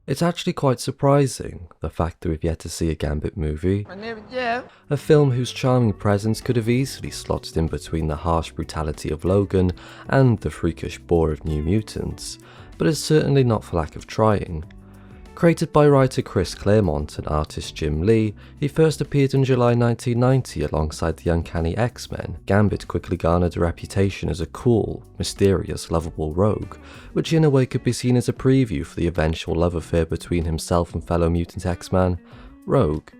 It's actually quite surprising, the fact that we've yet to see a Gambit movie. A film whose charming presence could have easily slotted in between the harsh brutality of Logan and the freakish bore of New Mutants, but it's certainly not for lack of trying. Created by writer Chris Claremont and artist Jim Lee, he first appeared in July 1990 alongside the Uncanny X-Men. Gambit quickly garnered a reputation as a cool, mysterious, lovable rogue, which in a way could be seen as a preview for the eventual love affair between himself and fellow mutant X-Man, Rogue.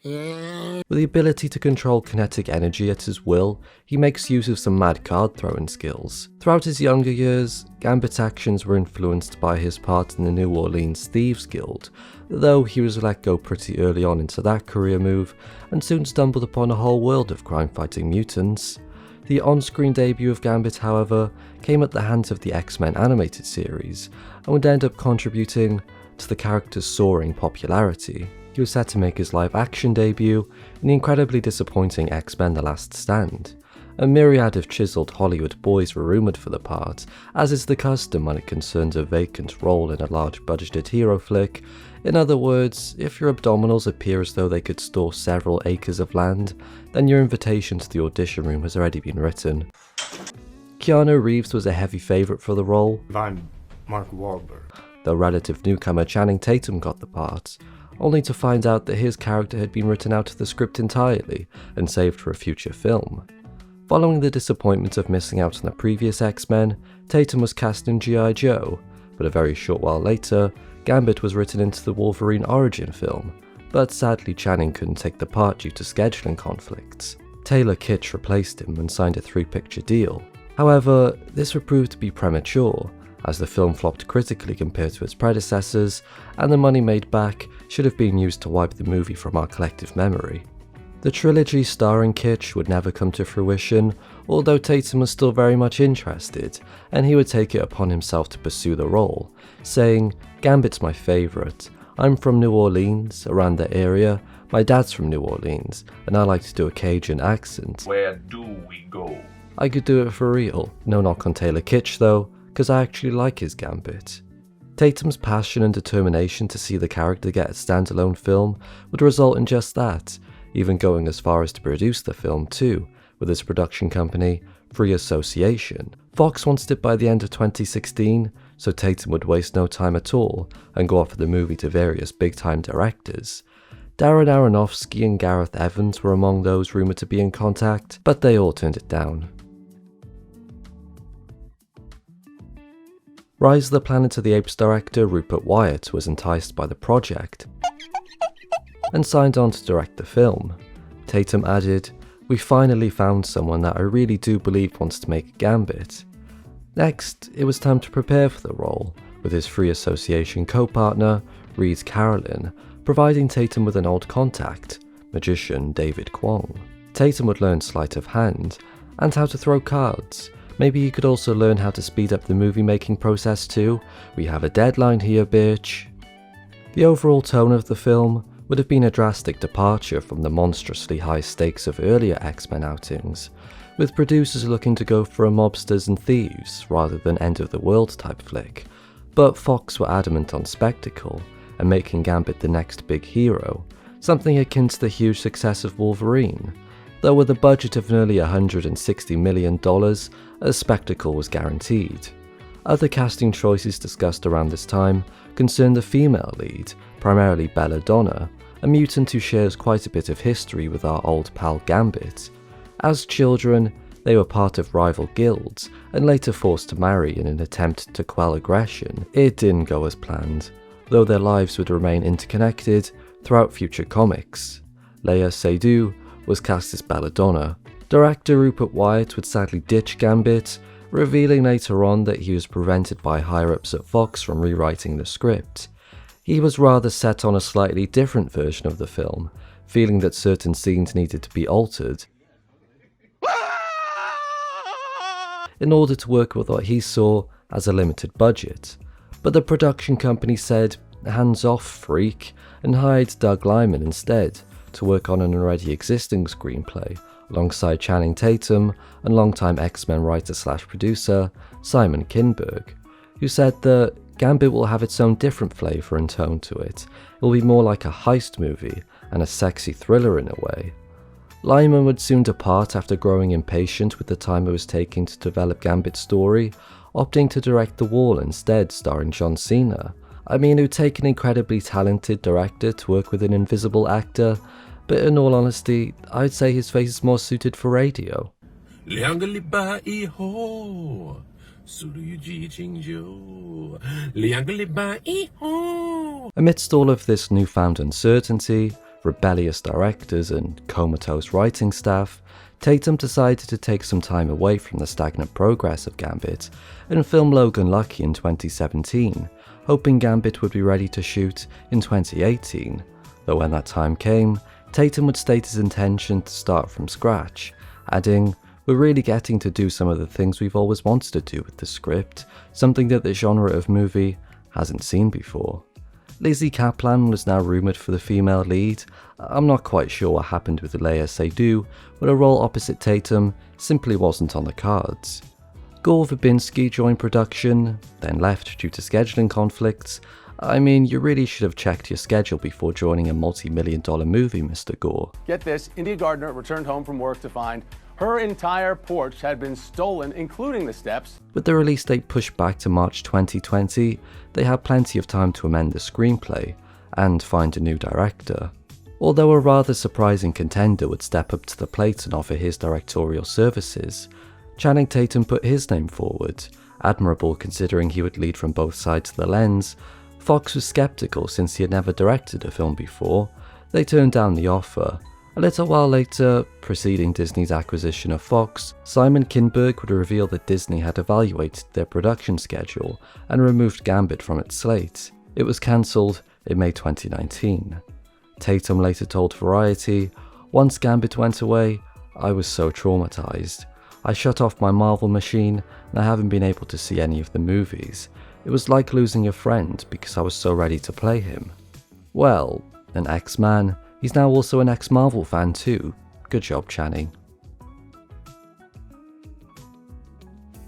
With the ability to control kinetic energy at his will, he makes use of some mad card-throwing skills. Throughout his younger years, Gambit's actions were influenced by his part in the New Orleans Thieves Guild, though he was let go pretty early on into that career move, and soon stumbled upon a whole world of crime-fighting mutants. The on-screen debut of Gambit, however, came at the hands of the X-Men animated series, and would end up contributing to the character's soaring popularity. He was set to make his live-action debut in the incredibly disappointing X-Men The Last Stand. A myriad of chiseled Hollywood boys were rumoured for the part, as is the custom when it concerns a vacant role in a large-budgeted hero flick. In other words, if your abdominals appear as though they could store several acres of land, then your invitation to the audition room has already been written. Keanu Reeves was a heavy favourite for the role. I'm Mark Wahlberg. The relative newcomer Channing Tatum got the part, only to find out that his character had been written out of the script entirely and saved for a future film. Following the disappointment of missing out on the previous X-Men, Tatum was cast in G.I. Joe, but a very short while later, Gambit was written into the Wolverine origin film, but sadly Channing couldn't take the part due to scheduling conflicts. Taylor Kitsch replaced him and signed a 3-picture deal. However, this would prove to be premature, as the film flopped critically compared to its predecessors, and the money made back should have been used to wipe the movie from our collective memory. The trilogy starring Kitsch would never come to fruition, although Tatum was still very much interested, and he would take it upon himself to pursue the role, saying, "Gambit's my favourite. I'm from New Orleans, around the area. My dad's from New Orleans, and I like to do a Cajun accent. Where do we go?" I could do it for real. No knock on Taylor Kitsch though, because I actually like his Gambit. Tatum's passion and determination to see the character get a standalone film would result in just that, even going as far as to produce the film too, with his production company, Free Association. Fox wanted it by the end of 2016, so Tatum would waste no time at all and go offer the movie to various big-time directors. Darren Aronofsky and Gareth Evans were among those rumoured to be in contact, but they all turned it down. Rise of the Planet of the Apes director Rupert Wyatt was enticed by the project and signed on to direct the film. Tatum added, "We finally found someone that I really do believe wants to make a Gambit." Next, it was time to prepare for the role, with his Free Association co-partner, Reed Carolyn, providing Tatum with an old contact, magician David Kwong. Tatum would learn sleight of hand, and how to throw cards. Maybe he could also learn how to speed up the movie making process too. We have a deadline here, bitch. The overall tone of the film would have been a drastic departure from the monstrously high stakes of earlier X-Men outings, with producers looking to go for a mobsters and thieves rather than end-of-the-world type flick. But Fox were adamant on spectacle and making Gambit the next big hero, something akin to the huge success of Wolverine. Though with a budget of nearly $160 million, a spectacle was guaranteed. Other casting choices discussed around this time concerned the female lead, primarily Belladonna, a mutant who shares quite a bit of history with our old pal Gambit. As children, they were part of rival guilds and later forced to marry in an attempt to quell aggression. It didn't go as planned, though their lives would remain interconnected throughout future comics. Léa Seydoux was cast as Belladonna. Director Rupert Wyatt would sadly ditch Gambit, revealing later on that he was prevented by higher-ups at Fox from rewriting the script. He was rather set on a slightly different version of the film, feeling that certain scenes needed to be altered in order to work with what he saw as a limited budget. But the production company said, "Hands off, freak," and hired Doug Liman instead to work on an already existing screenplay alongside Channing Tatum and longtime X-Men writer/producer Simon Kinberg, who said that Gambit will have its own different flavour and tone to it. It will be more like a heist movie and a sexy thriller in a way. Lyman would soon depart after growing impatient with the time it was taking to develop Gambit's story, opting to direct The Wall instead, starring John Cena. I mean, it would take an incredibly talented director to work with an invisible actor, but in all honesty, I'd say his face is more suited for radio. Amidst all of this newfound uncertainty, rebellious directors and comatose writing staff, Tatum decided to take some time away from the stagnant progress of Gambit and film Logan Lucky in 2017, hoping Gambit would be ready to shoot in 2018, though when that time came, Tatum would state his intention to start from scratch, adding, "We're really getting to do some of the things we've always wanted to do with the script, something that the genre of movie hasn't seen before." Lizzie Kaplan was now rumoured for the female lead. I'm not quite sure what happened with Léa Seydoux, but a role opposite Tatum simply wasn't on the cards. Gore Verbinski joined production, then left due to scheduling conflicts. I mean, you really should have checked your schedule before joining a multi-million-dollar movie, Mr. Gore. Get this, India Gardner returned home from work to find her entire porch had been stolen, including the steps. With the release date pushed back to March 2020, they had plenty of time to amend the screenplay and find a new director. Although a rather surprising contender would step up to the plate and offer his directorial services, Channing Tatum put his name forward, admirable considering he would lead from both sides of the lens. Fox was skeptical since he had never directed a film before. They turned down the offer. A little while later, preceding Disney's acquisition of Fox, Simon Kinberg would reveal that Disney had evaluated their production schedule and removed Gambit from its slate. It was cancelled in May 2019. Tatum later told Variety, "Once Gambit went away, I was so traumatized. I shut off my Marvel machine and I haven't been able to see any of the movies. It was like losing a friend because I was so ready to play him." Well, an X-Man, he's now also an ex-Marvel fan too. Good job, Channing.